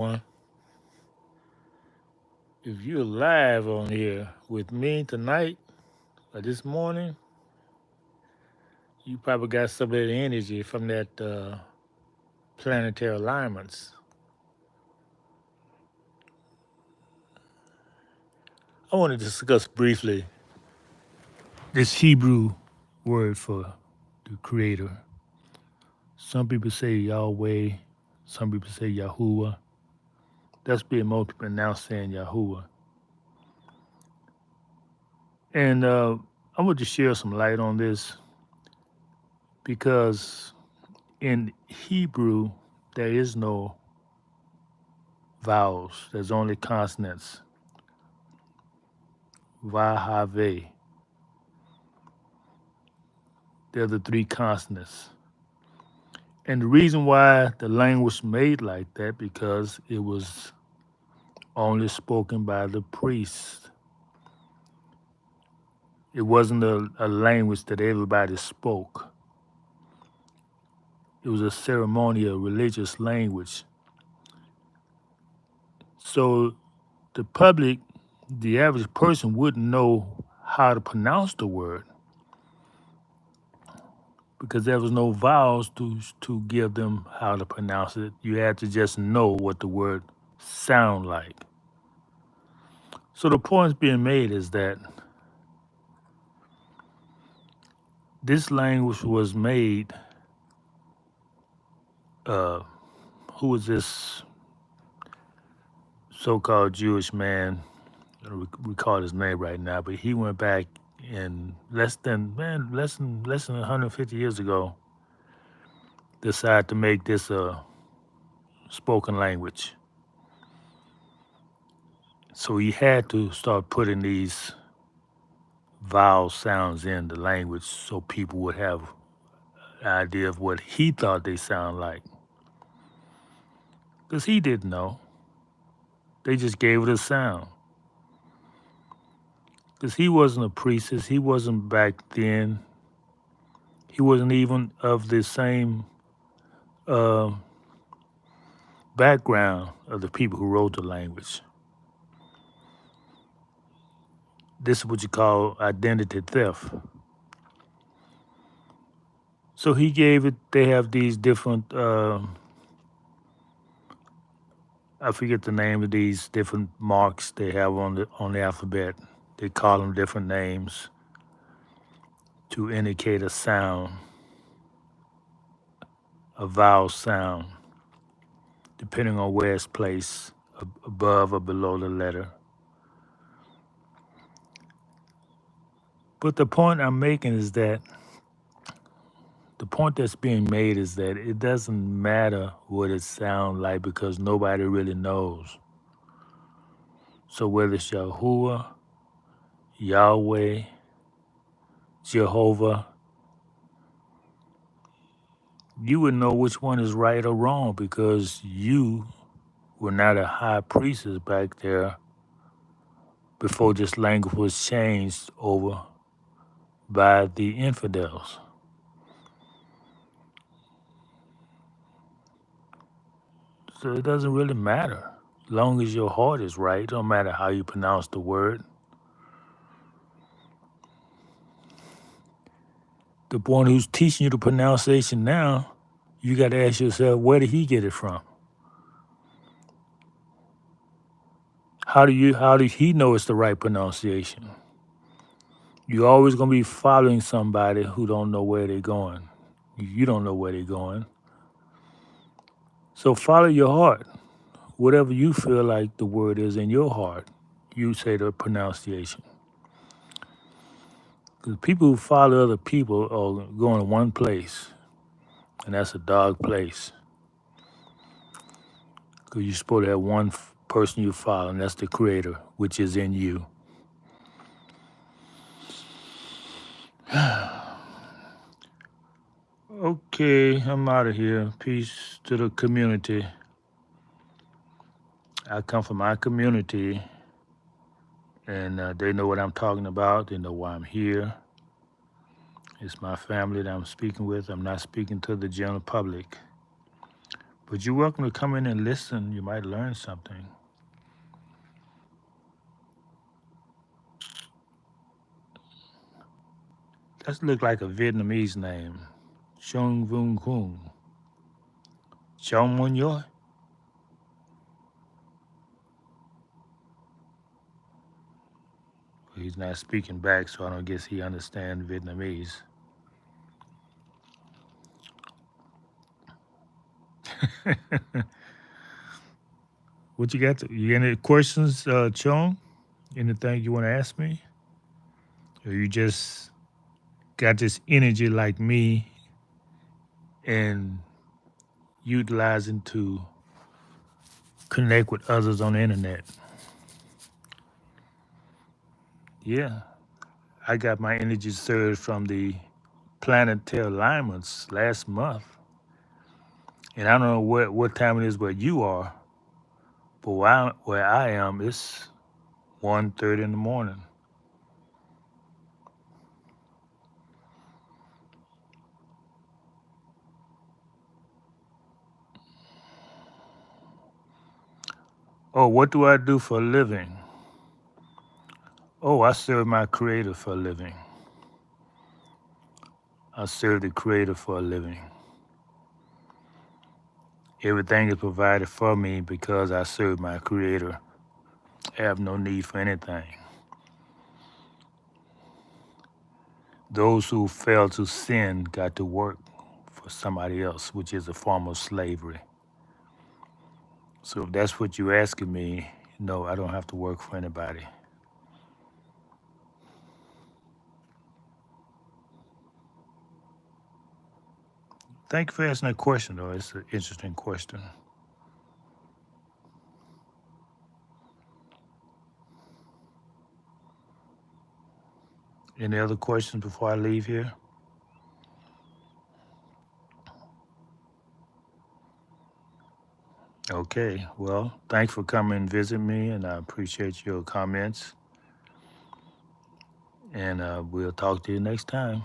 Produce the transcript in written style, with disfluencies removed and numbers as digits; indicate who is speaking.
Speaker 1: One, if you're live on here with me tonight or this morning, you probably got some of that energy from that planetary alignments. I want to discuss briefly this Hebrew word for the creator. Some people say Yahweh, some people say Yahuwah. That's being most pronounced saying Yahuwah. And I want to share some light on this because in Hebrew, there is no vowels. There's only consonants. Vahave. They're the three consonants. And the reason why the language made like that because it was only spoken by the priests. It wasn't a language that everybody spoke. It was a ceremonial religious language. So the public, the average person wouldn't know how to pronounce the word because there was no vowels to give them how to pronounce it. You had to just know what the word sound like. So the point being made is that this language was made. Uh, who was this so-called Jewish man? I don't recall his name right now, but he went back in less than 150 years ago. Decided to make this a spoken language. So he had to start putting these vowel sounds in the language so people would have an idea of what he thought they sound like. Because he didn't know. They just gave it a sound. Because he wasn't a priestess. He wasn't back then. He wasn't even of the same uh, background of the people who wrote the language. This is what you call identity theft. So he gave it, they have these different, I forget the name of these different marks they have on the alphabet. They call them different names to indicate a sound, a vowel sound, depending on where it's placed, above or below the letter. But the point I'm making is that the point that's being made is that it doesn't matter what it sounds like because nobody really knows. So whether it's Yahuwah, Yahweh, Jehovah, you would know which one is right or wrong because you were not a high priestess back there before this language was changed over by the infidels. So it doesn't really matter. As long as your heart is right, it don't matter how you pronounce the word. The one who's teaching you the pronunciation now, you got to ask yourself, where did he get it from? How did he know it's the right pronunciation? You're always gonna be following somebody who don't know where they're going. You don't know where they're going. So follow your heart. Whatever you feel like the word is in your heart, you say the pronunciation. Because people who follow other people are going to one place, and that's a dark place. Because you're supposed to have one person you follow, and that's the Creator, which is in you. Okay, I'm out of here. Peace to the community. I come from my community, and they know what I'm talking about. They know why I'm here. It's my family that I'm speaking with. I'm not speaking to the general public. But you're welcome to come in and listen. You might learn something. That look like a Vietnamese name. Shong Vung Kung. Chong Mun Yo? He's not speaking back, so I don't guess he understands Vietnamese. What you got? You got any questions, Chong? Anything you want to ask me? Or you just got this energy like me and utilizing to connect with others on the internet? Yeah, I got my energy surge from the planetary alignments last month. And I don't know what time it is where you are, but where I am, it's 1:30 in the morning. Oh, what do I do for a living? Oh, I serve my creator for a living. I serve the creator for a living. Everything is provided for me because I serve my creator. I have no need for anything. Those who fail to sin got to work for somebody else, which is a form of slavery. So if that's what you're asking me, no, I don't have to work for anybody. Thank you for asking that question, though. It's an interesting question. Any other questions before I leave here? Okay, well, thanks for coming and visit me, and I appreciate your comments. And we'll talk to you next time.